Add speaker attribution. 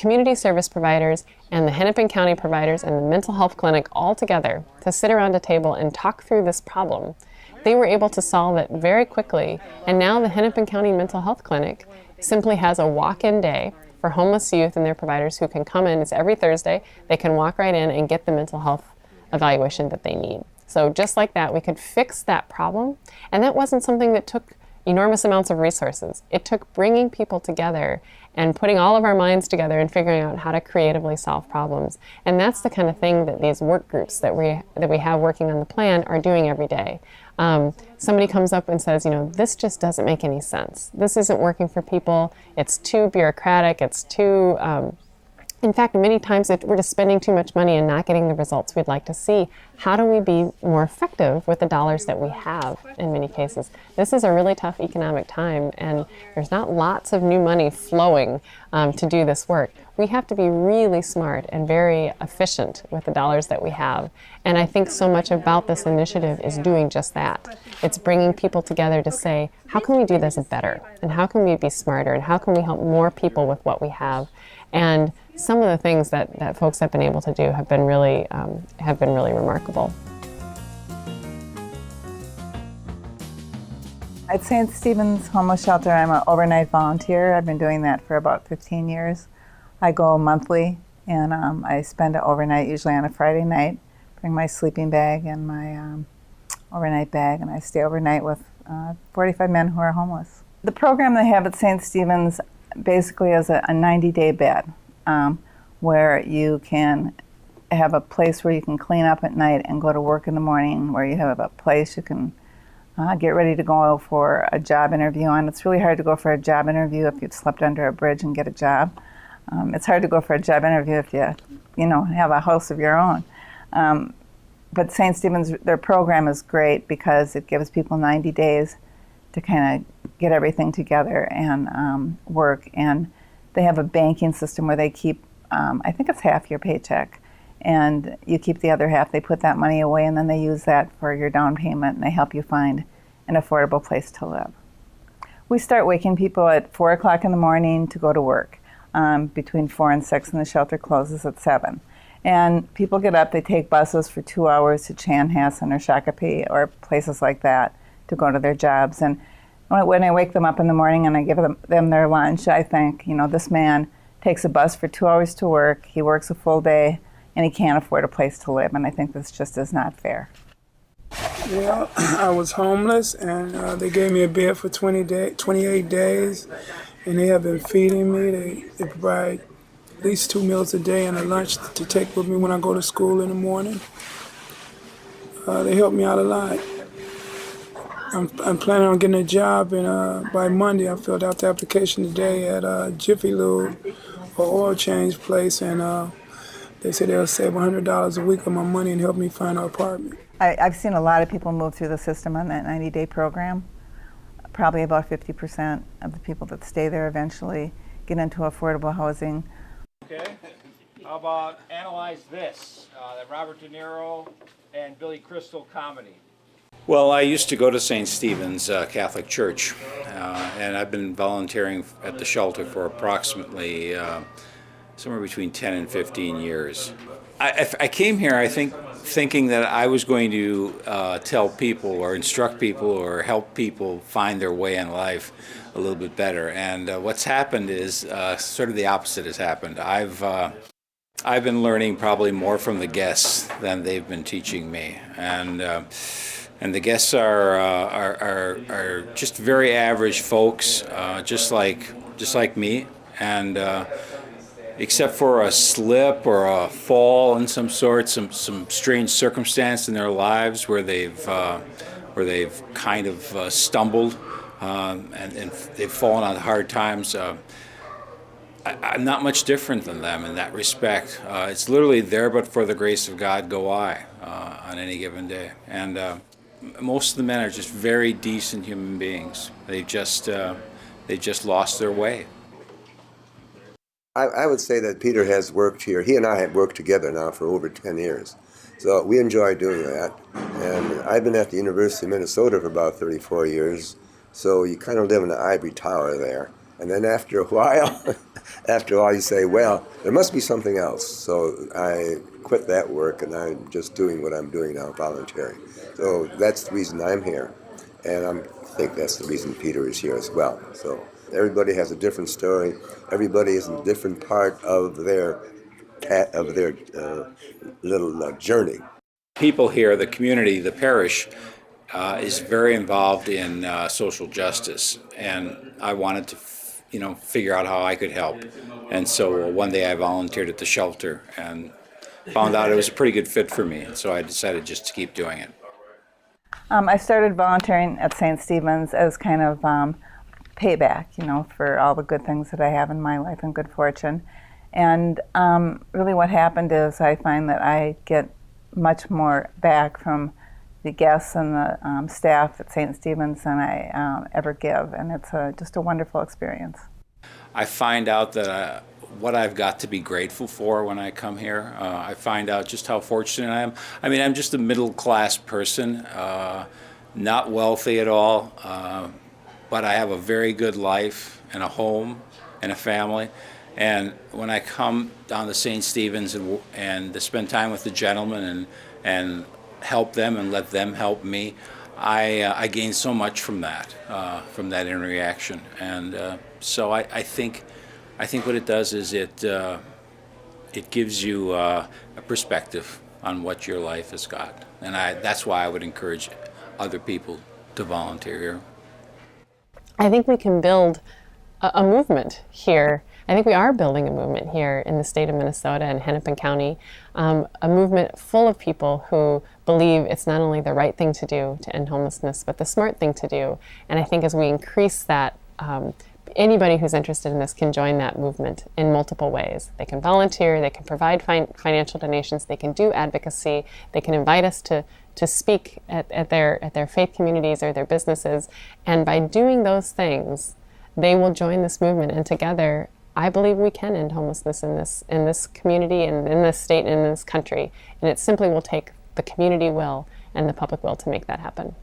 Speaker 1: community service providers and the Hennepin County providers and the mental health clinic all together to sit around a table and talk through this problem. They were able to solve it very quickly, and now the Hennepin County Mental Health Clinic simply has a walk-in day for homeless youth and their providers who can come in. It's every Thursday. They can walk right in and get the mental health evaluation that they need. So just like that, we could fix that problem, and that wasn't something that took enormous amounts of resources. It took bringing people together and putting all of our minds together and figuring out how to creatively solve problems. And that's the kind of thing that these work groups that we have working on the plan are doing every day. Somebody comes up and says, this just doesn't make any sense. This isn't working for people. It's too bureaucratic. It's too, in fact, many times we're just spending too much money and not getting the results we'd like to see. How do we be more effective with the dollars that we have in many cases? This is a really tough economic time, and there's not lots of new money flowing to do this work. We have to be really smart and very efficient with the dollars that we have. And I think so much about this initiative is doing just that. It's bringing people together to say, how can we do this better? And how can we be smarter? And how can we help more people with what we have? And some of the things that folks have been able to do have been really remarkable.
Speaker 2: At St. Stephen's Homeless Shelter, I'm an overnight volunteer. I've been doing that for about 15 years. I go monthly, and I spend an overnight, usually on a Friday night. Bring my sleeping bag and my overnight bag, and I stay overnight with 45 men who are homeless. The program they have at St. Stephen's basically is a 90-day bed, where you can have a place where you can clean up at night and go to work in the morning, where you have a place you can get ready to go for a job interview. And it's really hard to go for a job interview if you've slept under a bridge and get a job. It's hard to go for a job interview if you have a house of your own. But St. Stephen's, their program is great because it gives people 90 days to kind of get everything together and work. And they have a banking system where they keep, I think it's half your paycheck, and you keep the other half. They put that money away, and then they use that for your down payment, and they help you find an affordable place to live. We start waking people at 4 o'clock in the morning to go to work, between 4 and 6, and the shelter closes at 7. And people get up, they take buses for 2 hours to Chanhassen or Shakopee or places like that to go to their jobs. And when I wake them up in the morning and I give them their lunch, I think, this man takes a bus for 2 hours to work, he works a full day, and he can't afford a place to live. And I think this just is not fair.
Speaker 3: Well, I was homeless, and they gave me a bed for 28 days, and they have been feeding me. They provide at least 2 meals a day and a lunch to take with me when I go to school in the morning. They help me out a lot. I'm planning on getting a job, and by Monday I filled out the application today at Jiffy Lube or oil change place, and they said they'll save $100 a week on my money and help me find an apartment.
Speaker 2: I've seen a lot of people move through the system on that 90-day program. Probably about 50% of the people that stay there eventually get into affordable housing.
Speaker 4: Okay, how about Analyze This, the Robert De Niro and Billy Crystal comedy?
Speaker 5: Well, I used to go to St. Stephen's Catholic Church, and I've been volunteering at the shelter for approximately somewhere between 10 and 15 years. I came here, I think, thinking that I was going to tell people or instruct people or help people find their way in life a little bit better. And what's happened is sort of the opposite has happened. I've been learning probably more from the guests than they've been teaching me. And the guests are just very average folks, just like me, and except for a slip or a fall in some sort, some strange circumstance in their lives where they've kind of stumbled and they've fallen on hard times. I'm not much different than them in that respect. It's literally there, but for the grace of God go I on any given day. And most of the men are just very decent human beings. They just lost their way.
Speaker 6: I would say that Peter has worked here. He and I have worked together now for over 10 years. So we enjoy doing that. And I've been at the University of Minnesota for about 34 years. So you kind of live in the ivory tower there. And then after a while, After all, you say, well, there must be something else. So I quit that work, and I'm just doing what I'm doing now, volunteering. So that's the reason I'm here, and I think that's the reason Peter is here as well. So everybody has a different story. Everybody is in a different part of their little journey.
Speaker 5: People here, the community, the parish, is very involved in social justice, and I wanted to, figure out how I could help. And so one day I volunteered at the shelter and found out it was a pretty good fit for me, and so I decided just to keep doing it.
Speaker 2: I started volunteering at St. Stephen's as kind of payback, for all the good things that I have in my life and good fortune. And really what happened is I find that I get much more back from the guests and the staff at St. Stephen's than I ever give, and it's just a wonderful experience.
Speaker 5: I find out that what I've got to be grateful for when I come here. I find out just how fortunate I am. I mean, I'm just a middle-class person, not wealthy at all, but I have a very good life and a home and a family. And when I come down to St. Stephen's and to spend time with the gentlemen and help them and let them help me, I gain so much from that interaction. And so I think what it does is it gives you a perspective on what your life has got. And that's why I would encourage other people to volunteer here.
Speaker 1: I think we can build a movement here. I think we are building a movement here in the state of Minnesota and Hennepin County, a movement full of people who believe it's not only the right thing to do to end homelessness, but the smart thing to do. And I think as we increase that, anybody who's interested in this can join that movement in multiple ways. They can volunteer, they can provide financial donations, they can do advocacy, they can invite us to speak at their faith communities or their businesses. And by doing those things, they will join this movement, and together I believe we can end homelessness in this community and in this state and in this country. And it simply will take the community will and the public will to make that happen.